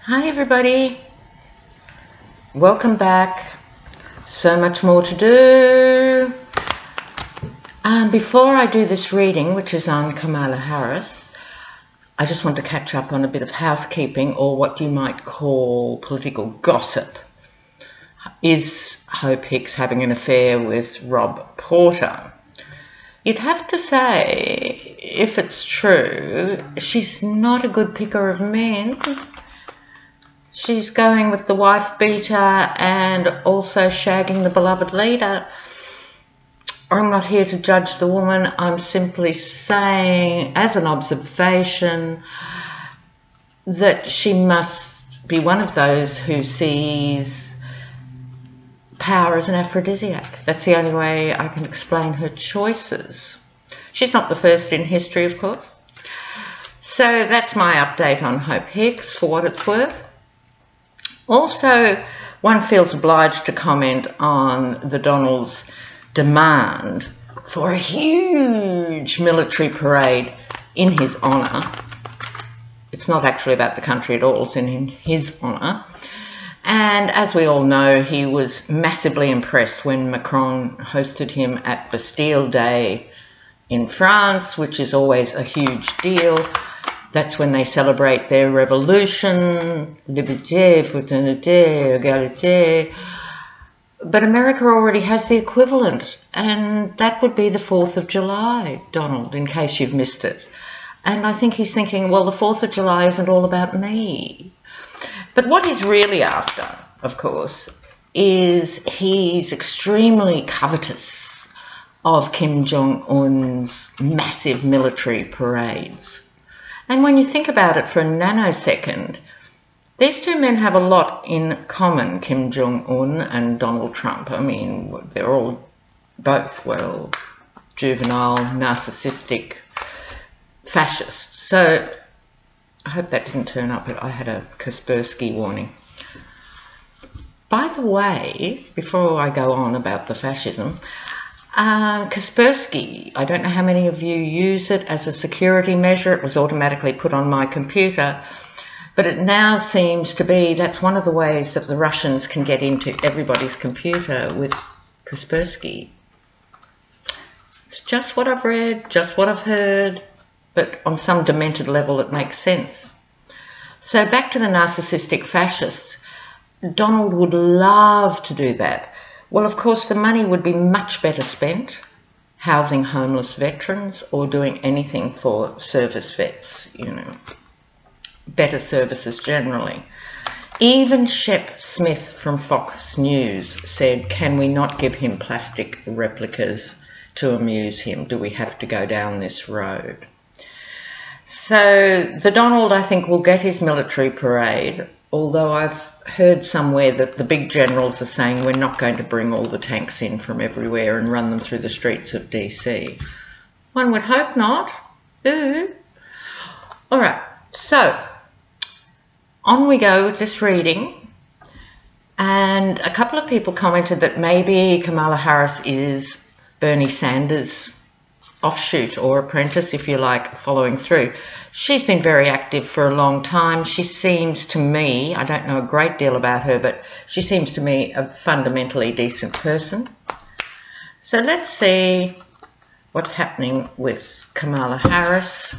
Hi everybody, welcome back. So much more to do. Before I do this reading, which is on Kamala Harris, I just want to catch up on a bit of housekeeping, or what you might call political gossip. Is Hope Hicks having an affair with Rob Porter? You'd have to say, if it's true, she's not a good picker of men. She's going with the wife beater and also shagging the beloved leader. I'm not here to judge the woman. I'm simply saying, as an observation, that she must be one of those who sees power as an aphrodisiac. That's the only way I can explain her choices. She's not the first in history, of course. So that's my update on Hope Hicks, for what it's worth. Also, one feels obliged to comment on the Donald's demand for a huge military parade in his honour. It's not actually about the country at all, it's in his honour. And as we all know, he was massively impressed when Macron hosted him at Bastille Day in France, which is always a huge deal. That's when they celebrate their revolution, liberté, fraternité, égalité. But America already has the equivalent, and that would be the 4th of July, Donald, in case you've missed it. And I think he's thinking, well, the 4th of July isn't all about me. But what he's really after, of course, is he's extremely covetous of Kim Jong-un's massive military parades. And when you think about it for a nanosecond, these two men have a lot in common, Kim Jong-un and Donald Trump. I mean, they're all both, well, juvenile, narcissistic fascists. So I hope that didn't turn up. I had a Kaspersky warning. By the way, before I go on about the fascism, Kaspersky, I don't know how many of you use it as a security measure. It was automatically put on my computer, but it now seems to be that's one of the ways that the Russians can get into everybody's computer with Kaspersky. It's just what I've read, just what I've heard, but on some demented level it makes sense. So back to the narcissistic fascists. Donald would love to do that. Well, of course, the money would be much better spent housing homeless veterans or doing anything for service vets, you know, better services generally. Even Shep Smith from Fox News said, can we not give him plastic replicas to amuse him? Do we have to go down this road? So the Donald, I think, will get his military parade, although I've heard somewhere that the big generals are saying we're not going to bring all the tanks in from everywhere and run them through the streets of DC. One would hope not. Ooh. All right, so on we go with this reading. And a couple of people commented that maybe Kamala Harris is Bernie Sanders' offshoot or apprentice, if you like, following through. She's been very active for a long time. She seems to me, I don't know a great deal about her, but she seems to me a fundamentally decent person. So let's see what's happening with Kamala Harris.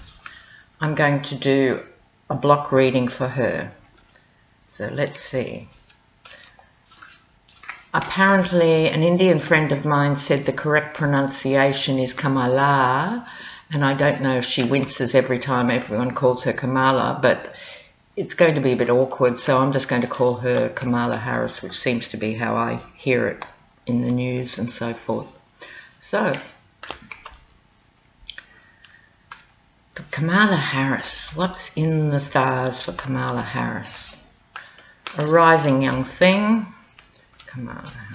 I'm going to do a block reading for her. So let's see. Apparently, an Indian friend of mine said the correct pronunciation is Kamala, and I don't know if she winces every time everyone calls her Kamala, but it's going to be a bit awkward, so I'm just going to call her Kamala Harris, which seems to be how I hear it in the news and so forth. So, but Kamala Harris, what's in the stars for Kamala Harris? A rising young thing. Kamala Harris.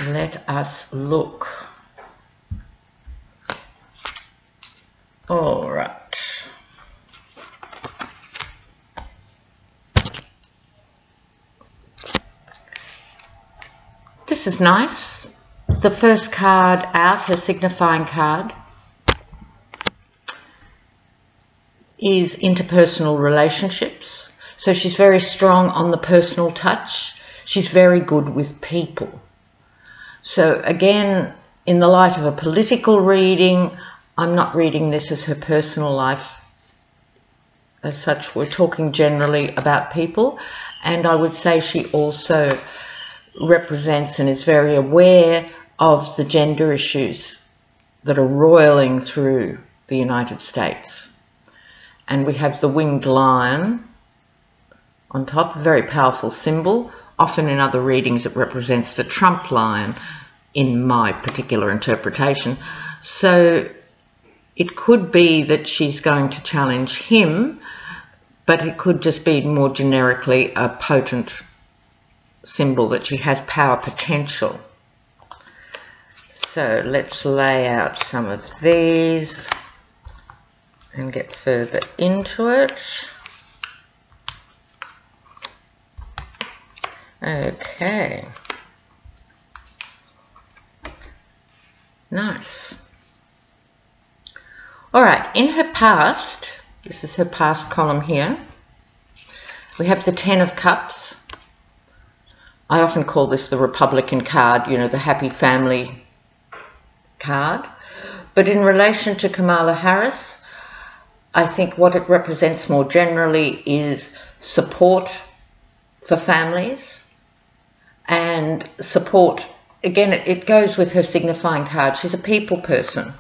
Let us look. All right. This is nice. The first card out, her signifying card. is interpersonal relationships. So she's very strong on the personal touch. She's very good with people. So again, in the light of a political reading, I'm not reading this as her personal life as such. We're talking generally about people. And I would say she also represents and is very aware of the gender issues that are roiling through the United States. And we have the winged lion on top, a very powerful symbol. Often in other readings it represents the Trump lion in my particular interpretation. So it could be that she's going to challenge him, but it could just be more generically a potent symbol that she has power potential. So let's lay out some of these and get further into it. Okay. Nice. All right, in her past, this is her past column here, we have the 10 of Cups. I often call this the Republican card, you know, the happy family card. But in relation to Kamala Harris, I think what it represents more generally is support for families and support. Again, it goes with her signifying card. She's a people person.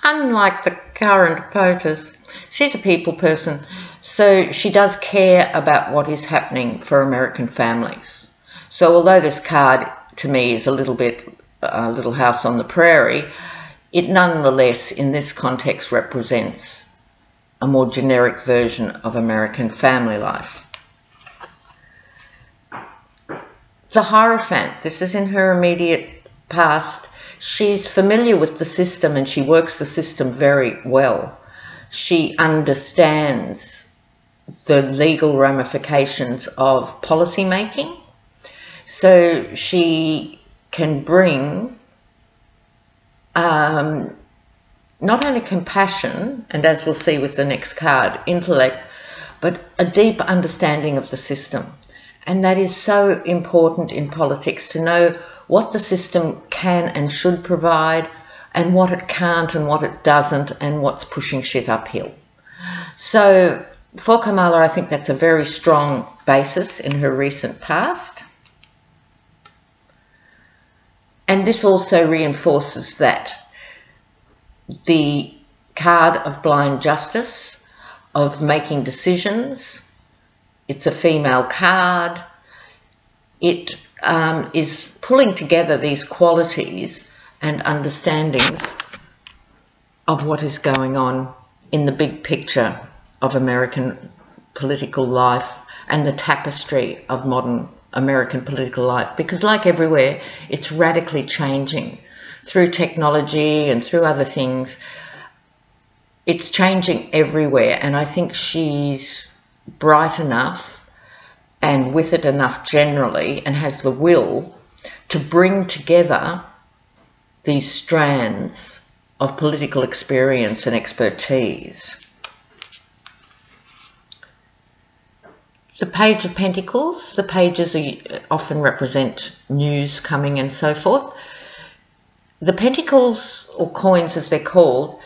Unlike the current POTUS, she's a people person. So she does care about what is happening for American families. So although this card to me is a little bit Little House on the Prairie, it nonetheless in this context represents a more generic version of American family life. The Hierophant, this is in her immediate past. She's familiar with the system and she works the system very well. She understands the legal ramifications of policy making. So she can bring not only compassion, and as we'll see with the next card, intellect, but a deep understanding of the system. And that is so important in politics, to know what the system can and should provide and what it can't and what it doesn't and what's pushing shit uphill. So for Kamala, I think that's a very strong basis in her recent past. And this also reinforces that. The card of blind justice, of making decisions, it's a female card. It is pulling together these qualities and understandings of what is going on in the big picture of American political life and the tapestry of modern American political life. Because like everywhere, it's radically changing through technology and through other things. It's changing everywhere, and I think she's bright enough and with it enough generally and has the will to bring together these strands of political experience and expertise. The Page of Pentacles, the pages often represent news coming and so forth. The pentacles, or coins as they're called,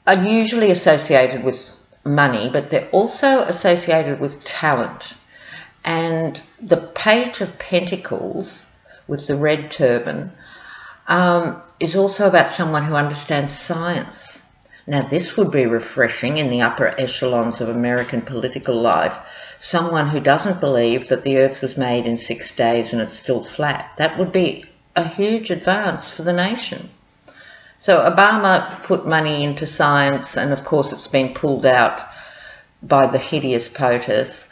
are usually associated with money, but they're also associated with talent. And the Page of Pentacles with the red turban is also about someone who understands science. Now this would be refreshing in the upper echelons of American political life. Someone who doesn't believe that the earth was made in 6 days and it's still flat. That would be a huge advance for the nation. So Obama put money into science, and of course it's been pulled out by the hideous POTUS,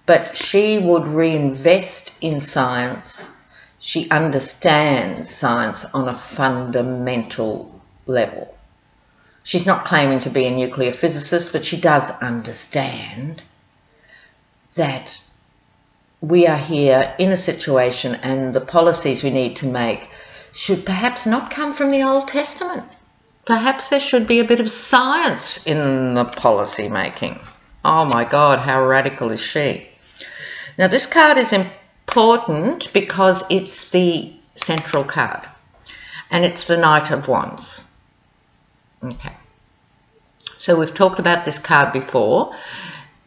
but she would reinvest in science. She understands science on a fundamental level. She's not claiming to be a nuclear physicist, but she does understand that we are here in a situation and the policies we need to make should perhaps not come from the Old Testament. perhaps there should be a bit of science in the policy making. Oh my God, how radical is she? Now this card is important because it's the central card and it's the Knight of Wands. Okay, so we've talked about this card before.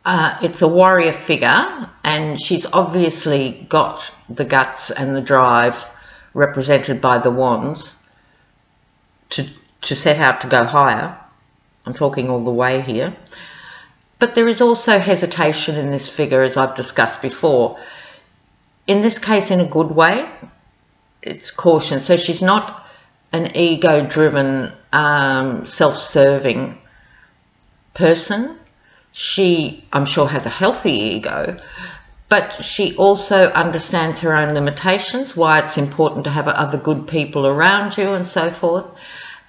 It's a warrior figure, and she's obviously got the guts and the drive represented by the wands to set out to go higher. I'm talking all the way here. But there is also hesitation in this figure, as I've discussed before. In this case, in a good way, it's caution. So she's not an ego-driven, self-serving person. She, I'm sure, has a healthy ego, but she also understands her own limitations, why it's important to have other good people around you and so forth.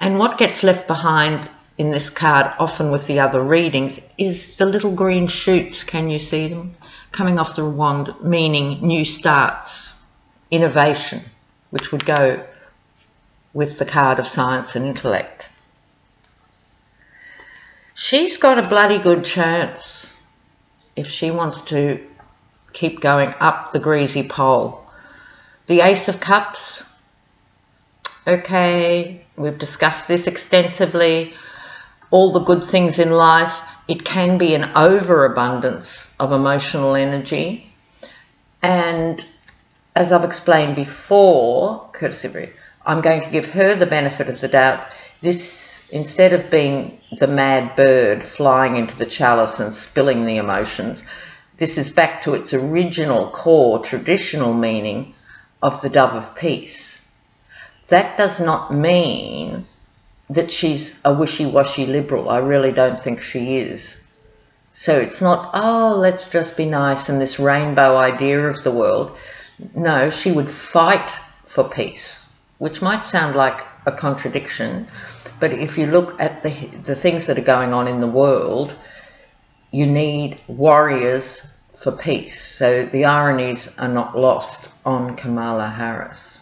And what gets left behind in this card, often with the other readings, is the little green shoots. Can you see them? Coming off the wand, meaning new starts, innovation, which would go with the card of science and intellect. She's got a bloody good chance if she wants to keep going up the greasy pole. The Ace of Cups, okay, we've discussed this extensively. All the good things in life, it can be an overabundance of emotional energy. And as I've explained before, I'm going to give her the benefit of the doubt. This, instead of being the mad bird flying into the chalice and spilling the emotions, this is back to its original core traditional meaning of the dove of peace. That does not mean that she's a wishy-washy liberal. I really don't think she is. So it's not, oh, let's just be nice and this rainbow idea of the world. No, she would fight for peace, which might sound like a contradiction, but if you look at the things that are going on in the world, you need warriors for peace. So the ironies are not lost on Kamala Harris.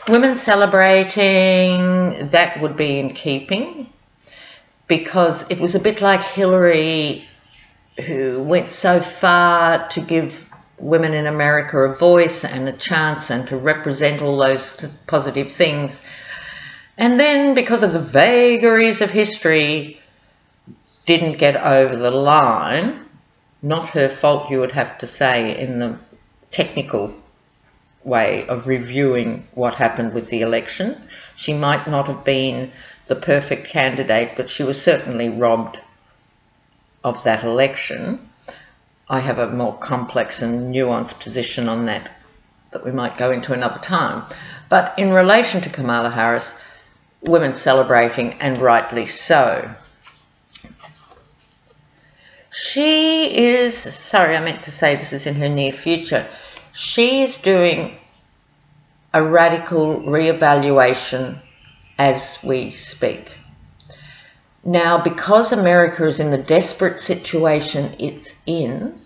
Women celebrating, that would be in keeping, because it was a bit like Hillary, who went so far to give women in America a voice and a chance and to represent all those positive things. And then, because of the vagaries of history, didn't get over the line. Not her fault, you would have to say, in the technical way of reviewing what happened with the election. She might not have been the perfect candidate, but she was certainly robbed of that election. I have a more complex and nuanced position on that we might go into another time. But in relation to Kamala Harris, women celebrating, and rightly so. She is, sorry, I meant to say this is in her near future. She is doing a radical reevaluation as we speak. Now, because America is in the desperate situation it's in,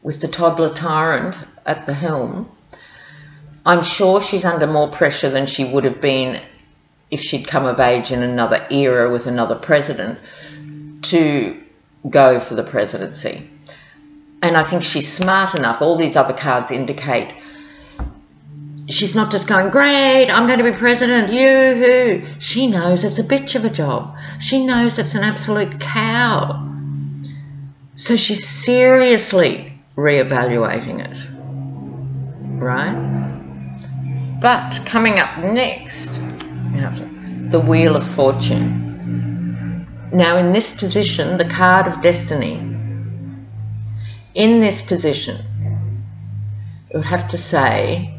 with the toddler tyrant at the helm, I'm sure she's under more pressure than she would have been if she'd come of age in another era with another president to go for the presidency. And I think she's smart enough. All these other cards indicate she's not just going, great, I'm going to be president, yoo-hoo. She knows it's a bitch of a job. She knows it's an absolute cow. So she's seriously reevaluating it, right? But coming up next, the Wheel of Fortune. Now in this position, the card of destiny, in this position, you would have to say,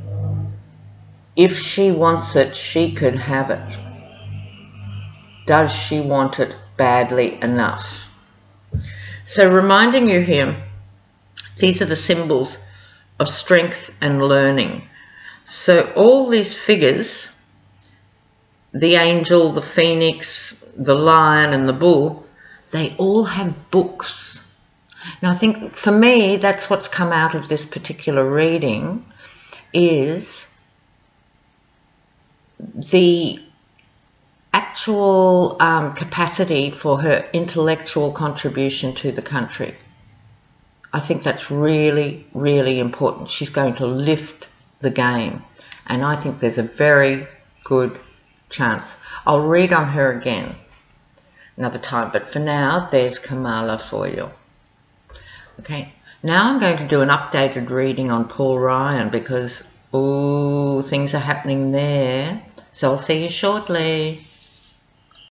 if she wants it, she could have it. Does she want it badly enough? So reminding you here, these are the symbols of strength and learning. So all these figures, the angel, the phoenix, the lion and the bull, they all have books. Now I think for me, that's what's come out of this particular reading, is the actual capacity for her intellectual contribution to the country. I think that's really, really important. She's going to lift the game, and I think there's a very good chance. I'll read on her again another time, but for now, there's Kamala for you. Okay, now I'm going to do an updated reading on Paul Ryan because, ooh, things are happening there. So I'll see you shortly.